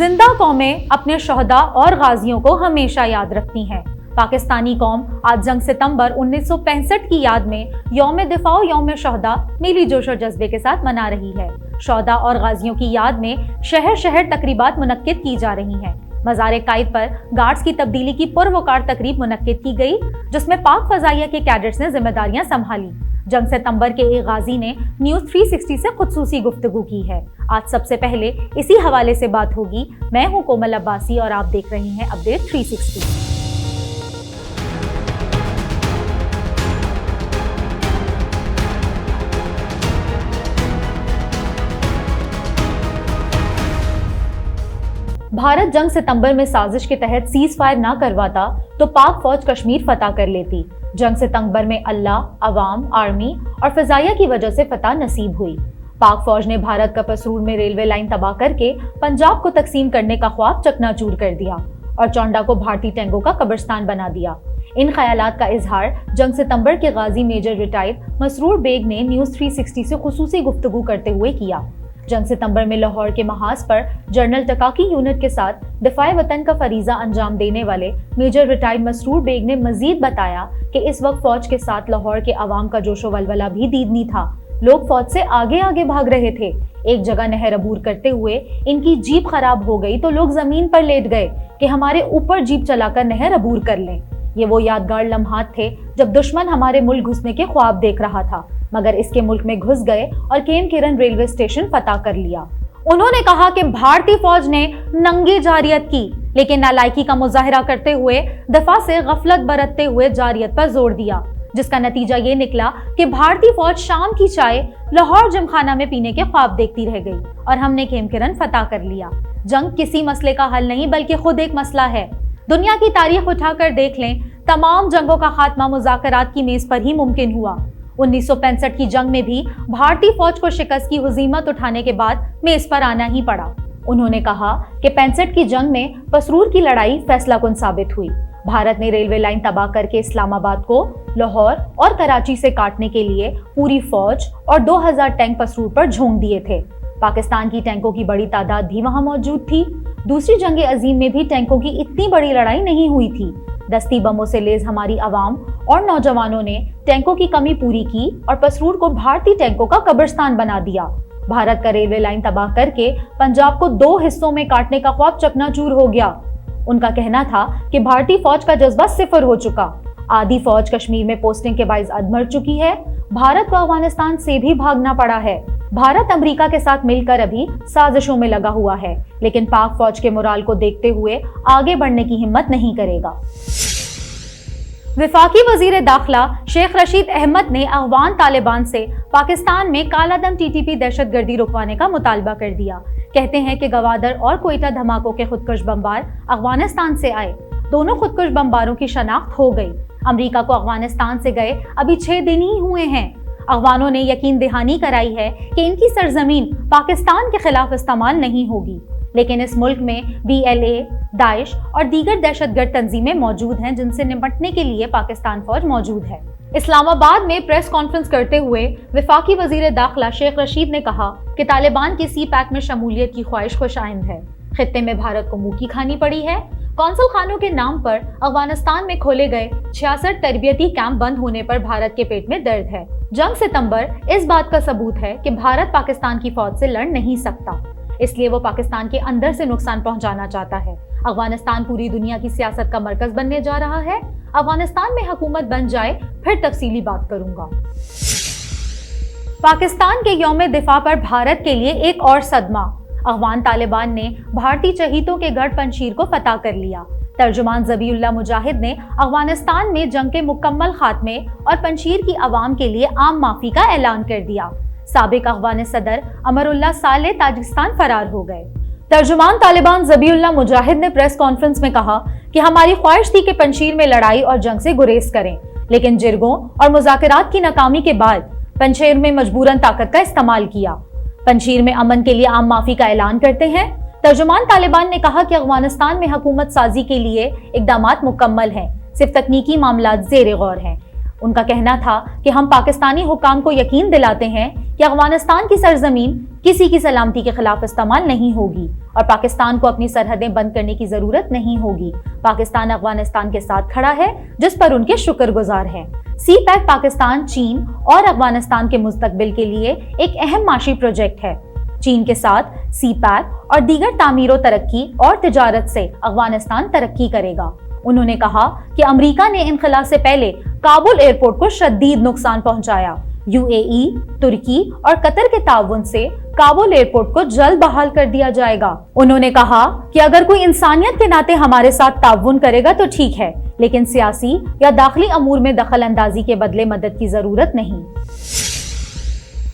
زندہ قومیں اپنے شہداء اور غازیوں کو ہمیشہ یاد رکھتی ہیں۔ پاکستانی قوم آج جنگ ستمبر 1965 کی یاد میں یوم دفاع و یوم شہداء میلی جوش اور جذبے کے ساتھ منا رہی ہے۔ شہداء اور غازیوں کی یاد میں شہر شہر تقریبات منعقد کی جا رہی ہیں۔ مزار قائد پر گارڈز کی تبدیلی کی پروقار تقریب منعقد کی گئی، جس میں پاک فضائیہ کے کیڈٹس نے ذمہ داریاں سنبھالی۔ جنگ ستمبر کے ایک غازی نے نیوز 360 سے خصوصی گفتگو کی ہے۔ آج سب سے پہلے اسی حوالے سے بات ہوگی۔ میں ہوں کومل عباسی اور آپ دیکھ رہے ہیں اپڈیٹ 360۔ بھارت جنگ ستمبر میں سازش کے تحت سیز فائر نہ کرواتا تو پاک فوج کشمیر فتح کر لیتی۔ جنگ ستمبر میں اللہ، عوام، آرمی اور فضائیہ کی وجہ سے فتح نصیب ہوئی۔ پاک فوج نے بھارت کا پسرور میں ریلوے لائن تباہ کر کے پنجاب کو تقسیم کرنے کا خواب چکنا چور کر دیا اور چونڈا کو بھارتی ٹینکوں کا قبرستان بنا دیا۔ ان خیالات کا اظہار جنگ ستمبر کے غازی میجر ریٹائرڈ مسرور بیگ نے نیوز 360 سے خصوصی گفتگو کرتے ہوئے کیا۔ جنگ ستمبر میں لاہور کے محاذ پر جنرل ٹکاکی یونٹ کے ساتھ دفاع وطن کا فریضہ انجام دینے والے میجر ریٹائرڈ مسرور بیگ نے مزید بتایا کہ اس وقت فوج کے ساتھ لاہور کے عوام کا جوش و ولولہ بھی دیدنی تھا۔ لوگ فوج سے آگے آگے بھاگ رہے تھے۔ ایک جگہ نہر عبور کرتے ہوئے ان کی جیپ خراب ہو گئی تو لوگ زمین پر لیٹ گئے کہ ہمارے اوپر جیپ چلا کر نہر عبور کر لیں۔ یہ وہ یادگار لمحات تھے جب دشمن ہمارے ملک گھسنے کے خواب دیکھ رہا تھا، مگر اس کے ملک میں گھس گئے اور کیم کرن ریلوے اسٹیشن فتح کر لیا۔ انہوں نے کہا کہ بھارتی فوج نے ننگی جارحیت کی، لیکن نالائکی کا مظاہرہ کرتے ہوئے دفاع سے غفلت برتتے ہوئے جارحیت پر زور دیا، جس کا نتیجہ یہ نکلا کہ بھارتی فوج شام کی چائے لاہور جم خانہ میں پینے کے خواب دیکھتی رہ گئی اور ہم نے کیم کرن فتح کر لیا۔ جنگ کسی مسئلے کا حل نہیں بلکہ خود ایک مسئلہ ہے۔ دنیا کی تاریخ اٹھا کر دیکھ لیں، تمام جنگوں کا خاتمہ مذاکرات کی میز پر ہی ممکن ہوا۔ 1965 کی جنگ میں بھی بھارتی فوج کو شکست کی ہزیمت اٹھانے کے بعد میز پر آنا ہی پڑا۔ انہوں نے کہا کہ 65 کی جنگ میں پسرور کی لڑائی فیصلہ کن ثابت ہوئی۔ بھارت نے ریلوے لائن تباہ کر کے اسلام آباد کو لاہور اور کراچی سے کاٹنے کے لیے پوری فوج اور 2000 ٹینک پسرور پر جھونک دیے تھے۔ پاکستان کی ٹینکوں کی بڑی تعداد بھی وہاں موجود تھی۔ دوسری جنگ عظیم میں بھی ٹینکوں کی اتنی بڑی لڑائی نہیں ہوئی تھی۔ دستی بموں سے لیز ہماری عوام اور نوجوانوں نے ٹینکوں کی کمی پوری کی اور پسرور کو بھارتی ٹینکوں کا قبرستان بنا دیا۔ بھارت کا ریلوے لائن تباہ کر کے پنجاب کو 2 حصوں میں کاٹنے کا خواب چکنا چور ہو گیا۔ ان کا کہنا تھا کہ بھارتی فوج کا جذبہ صفر ہو چکا۔ آدھی فوج کشمیر میں پوسٹنگ کے باعث ادمر چکی ہے۔ بھارت کو افغانستان سے بھی بھاگنا پڑا ہے۔ بھارت امریکہ کے ساتھ مل کر ابھی سازشوں میں لگا ہوا ہے، لیکن پاک فوج کے مورال کو دیکھتے ہوئے آگے بڑھنے کی ہمت نہیں کرے گا۔ وفاقی وزیر داخلہ شیخ رشید احمد نے افغان طالبان سے پاکستان میں کالا دم TTP دہشت گردی رکوانے کا مطالبہ کر دیا۔ کہتے ہیں کہ گوادر اور کوئٹہ دھماکوں کے خودکش بمبار افغانستان سے آئے۔ دونوں خودکش بمباروں کی شناخت ہو گئی۔ امریکہ کو افغانستان سے گئے ابھی 6 دن ہی ہوئے ہیں۔ افغانوں نے یقین دہانی کرائی ہے کہ ان کی سرزمین پاکستان کے خلاف استعمال نہیں ہوگی، لیکن اس ملک میں BLA، داعش اور دیگر دہشت گرد تنظیمیں موجود ہیں جن سے نمٹنے کے لیے پاکستان فوج موجود ہے۔ اسلام آباد میں پریس کانفرنس کرتے ہوئے وفاقی وزیر داخلہ شیخ رشید نے کہا کہ طالبان کی CPAC میں شمولیت کی خواہش خوش آئند ہے۔ خطے میں بھارت کو منہ کی کھانی پڑی ہے۔ کونسل خانوں کے نام پر افغانستان میں کھولے گئے 66 تربیتی کیمپ بند ہونے پر بھارت کے پیٹ میں درد ہے۔ جنگ ستمبر اس بات کا ثبوت ہے کہ بھارت پاکستان کی فوج سے لڑ نہیں سکتا، اس لیے وہ پاکستان کے اندر سے نقصان پہنچانا چاہتا ہے۔ افغانستان پوری دنیا کی سیاست کا مرکز بننے جا رہا ہے۔ افغانستان میں حکومت بن جائے پھر تفصیلی بات کروں گا۔ پاکستان کے یوم دفاع پر بھارت کے لیے ایک اور صدمہ۔ افغان طالبان نے بھارتی چہیتوں کے گڑھ پنشیر کو فتح کر لیا۔ ترجمان ذبیح اللہ مجاہد نے افغانستان میں جنگ کے مکمل خاتمے اور پنشیر کی عوام کے لیے عام معافی کا اعلان کر دیا۔ سابق افغان صدر امر اللہ صالح تاجکستان فرار ہو گئے۔ ترجمان طالبان ذبیح اللہ مجاہد نے پریس کانفرنس میں کہا کہ ہماری خواہش تھی کہ پنشیر میں لڑائی اور جنگ سے گریز کریں، لیکن جرگوں اور مذاکرات کی ناکامی کے بعد پنشیر میں مجبوراً طاقت کا استعمال کیا۔ پنشیر میں امن کے لیے عام معافی کا اعلان کرتے ہیں۔ ترجمان طالبان نے کہا کہ افغانستان میں حکومت سازی کے لیے اقدامات مکمل ہیں، صرف تکنیکی معاملات زیر غور ہیں۔ ان کا کہنا تھا کہ ہم پاکستانی حکام کو یقین دلاتے ہیں کہ افغانستان کی سرزمین کسی کی سلامتی کے خلاف استعمال نہیں ہوگی اور پاکستان کو اپنی سرحدیں بند کرنے کی ضرورت نہیں ہوگی۔ پاکستان افغانستان کے ساتھ کھڑا ہے جس پر ان کے شکر گزار ہیں۔ سی پیک پاکستان، چین اور افغانستان کے مستقبل کے لیے ایک اہم معاشی پروجیکٹ ہے۔ چین کے ساتھ سی پیک اور دیگر تعمیر و ترقی اور تجارت سے افغانستان ترقی کرے گا۔ انہوں نے کہا کہ امریکہ نے انخلا سے پہلے کابل ایئرپورٹ کو شدید نقصان پہنچایا۔ یو اے ای، ترکی اور قطر کے تعاون سے کابل ایئرپورٹ کو جلد بحال کر دیا جائے گا۔ انہوں نے کہا کہ اگر کوئی انسانیت کے ناطے ہمارے ساتھ تعاون کرے گا تو ٹھیک ہے، لیکن سیاسی یا داخلی امور میں دخل اندازی کے بدلے مدد کی ضرورت نہیں۔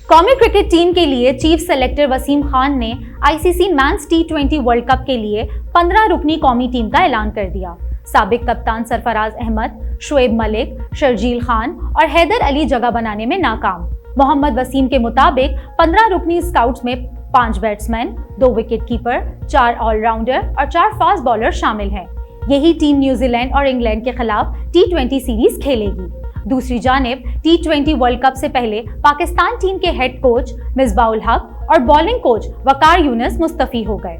قومی کرکٹ ٹیم کے لیے چیف سلیکٹر وسیم خان نے I C C men's T20 world cup کے لیے 15 رکنی قومی ٹیم کا اعلان کر دیا۔ سابق کپتان سرفراز احمد، شعیب ملک، شرجیل خان اور حیدر علی جگہ بنانے میں ناکام۔ محمد وسیم کے مطابق 15 رکنی اسکاؤٹس میں 5 batsman, 2 wicket keeper, 4 all rounder اور 4 فاسٹ بالر شامل ہیں۔ یہی ٹیم نیوزی لینڈ اور انگلینڈ کے خلاف T20 سیریز کھیلے گی۔ دوسری جانب T20 ورلڈ کپ سے پہلے پاکستان ٹیم کے ہیڈ کوچ مصباح الحق اور بالنگ کوچ وقار یونس مستعفی ہو گئے۔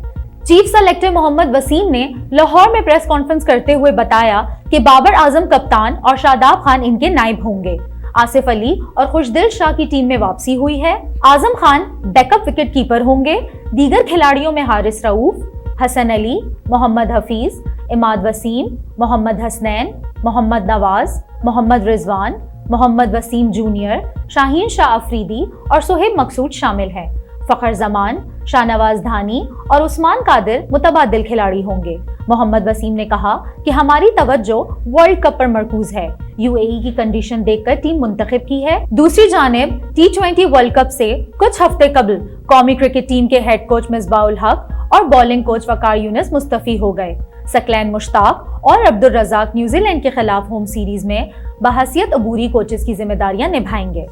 چیف سلیکٹر محمد وسیم نے لاہور میں پریس کانفرنس کرتے ہوئے بتایا کہ بابر اعظم کپتان اور شاداب خان ان کے نائب ہوں گے۔ آصف علی اور خوشدل شاہ کی ٹیم میں واپسی ہوئی ہے۔ Azam Khan back up wicket keeper ہوں گے۔ دیگر کھلاڑیوں میں حارث رؤوف، حسن علی، محمد حفیظ، اماد وسیم، محمد حسنین، محمد نواز، محمد رضوان، محمد وسیم جونیئر، شاہین شاہ افریدی اور سہیب مقصود شامل ہیں۔ فخر زمان، شاہ نواز دھانی اور عثمان قادر متبادل کھلاڑی ہوں گے۔ محمد وسیم نے کہا کہ ہماری توجہ ورلڈ کپ پر مرکوز ہے۔ یو اے ای کی کنڈیشن دیکھ کر ٹیم منتخب کی ہے۔ دوسری جانب T20 ورلڈ کپ سے کچھ ہفتے قبل قومی کرکٹ ٹیم کے ہیڈ کوچ مصباح الحق اور بالنگ کوچ وقار یونس مستعفی ہو گئے۔ ثقلین مشتاق اور عبدالرزاق نیوزی لینڈ کے خلاف ہوم سیریز میں بحیثیت عبوری کوچز کی ذمہ داریاں نبھائیں گے۔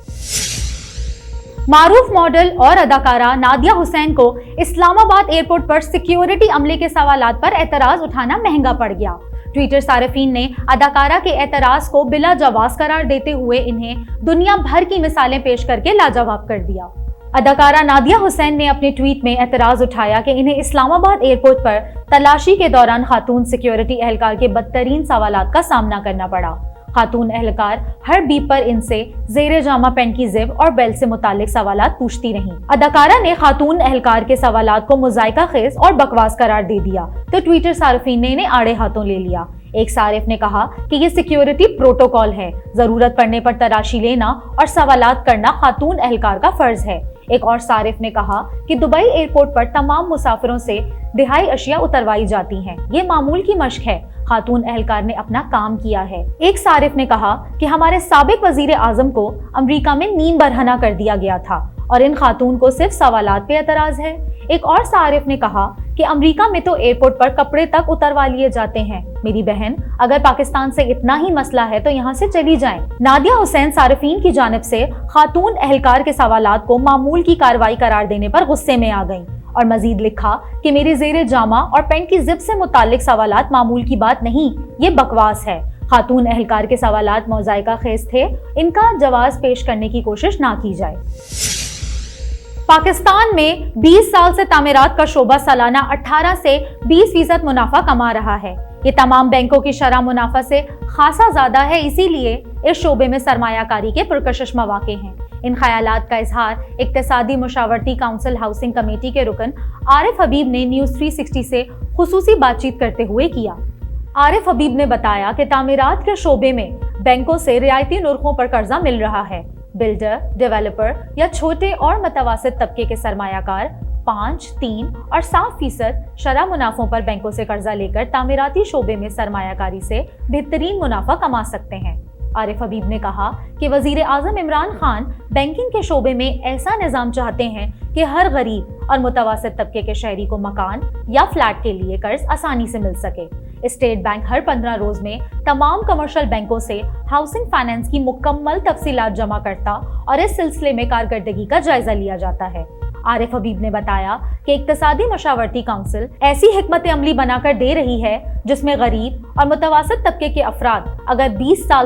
معروف ماڈل اور اداکارہ نادیہ حسین کو اسلام آباد ایئرپورٹ پر سیکیورٹی عملے کے سوالات پر اعتراض اٹھانا مہنگا پڑ گیا۔ ٹویٹر صارفین نے اداکارہ کے اعتراض کو بلا جواز قرار دیتے ہوئے انہیں دنیا بھر کی مثالیں پیش کر کے لاجواب کر دیا۔ اداکارہ نادیہ حسین نے اپنے ٹویٹ میں اعتراض اٹھایا کہ انہیں اسلام آباد ایئرپورٹ پر تلاشی کے دوران خاتون سیکیورٹی اہلکار کے بدترین سوالات کا سامنا کرنا پڑا۔ خاتون اہلکار ہر بیپ پر ان سے زیر جامہ پینٹ کی زب اور بیلٹ سے متعلق سوالات پوچھتی رہیں۔ اداکارہ نے خاتون اہلکار کے سوالات کو مذائقہ خیز اور بکواس قرار دے دیا تو ٹویٹر صارفین نے انہیں آڑے ہاتھوں لے لیا۔ ایک صارف نے کہا کہ یہ سیکیورٹی پروٹوکول ہے، ضرورت پڑنے پر تلاشی لینا اور سوالات کرنا خاتون اہلکار کا فرض ہے۔ ایک اور صارف نے کہا کہ دبئی ایئرپورٹ پر تمام مسافروں سے دہائی اشیاء اتروائی جاتی ہیں، یہ معمول کی مشق ہے، خاتون اہلکار نے اپنا کام کیا ہے۔ ایک صارف نے کہا کہ ہمارے سابق وزیر اعظم کو امریکہ میں نیم برہنہ کر دیا گیا تھا اور ان خاتون کو صرف سوالات پہ اعتراض ہے۔ ایک اور صارف نے کہا کہ امریکہ میں تو ایئرپورٹ پر کپڑے تک اتروا لیے جاتے ہیں۔ میری بہن، اگر پاکستان سے اتنا ہی مسئلہ ہے تو یہاں سے چلی جائیں۔ نادیہ حسین صارفین کی جانب سے خاتون اہلکار کے سوالات کو معمول کی کارروائی قرار دینے پر غصے میں آ گئیں اور مزید لکھا کہ میرے زیر جامہ اور پینٹ کی زب سے متعلق سوالات معمول کی بات نہیں، یہ بکواس ہے۔ خاتون اہلکار کے سوالات مذائقہ خیز تھے، ان کا جواز پیش کرنے کی کوشش نہ کی جائے۔ پاکستان میں 20 سال سے تعمیرات کا شعبہ سالانہ 18 سے 20% منافع کما رہا ہے۔ یہ تمام بینکوں کی شرح منافع سے خاصا زیادہ ہے، اسی لیے اس شعبے میں سرمایہ کاری کے پرکشش مواقع ہیں۔ ان خیالات کا اظہار اقتصادی مشاورتی کونسل ہاؤسنگ کمیٹی کے رکن عارف حبیب نے نیوز 360 سے خصوصی بات چیت کرتے ہوئے کیا۔ عارف حبیب نے بتایا کہ تعمیرات کے شعبے میں بینکوں سے رعایتی نرخوں پر قرضہ مل رہا ہے۔ بلڈر، ڈیولپر یا چھوٹے اور متوسط طبقے کے سرمایہ کار 5، 3 اور 7% شرح منافعوں پر بینکوں سے قرضہ لے کر تعمیراتی شعبے میں سرمایہ کاری سے بہترین منافع کما سکتے ہیں۔ عارف حبیب نے کہا کہ وزیر اعظم عمران خان بینکنگ کے شعبے میں ایسا نظام چاہتے ہیں کہ ہر غریب اور متوسط طبقے کے شہری کو مکان یا فلیٹ کے لیے قرض آسانی سے مل سکے۔ اسٹیٹ بینک ہر 15 روز میں تمام کمرشل بینکوں سے ہاؤسنگ فائنانس کی مکمل تفصیلات جمع کرتا اور اس سلسلے میں کارکردگی کا جائزہ لیا جاتا ہے۔ عارف حبیب نے بتایا کہ اقتصادی مشاورتی کونسل ایسی حکمت عملی بنا کر دے رہی ہے جس میں غریب اور متوسط طبقے کے افراد اگر 20 سال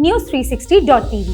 news360.tv।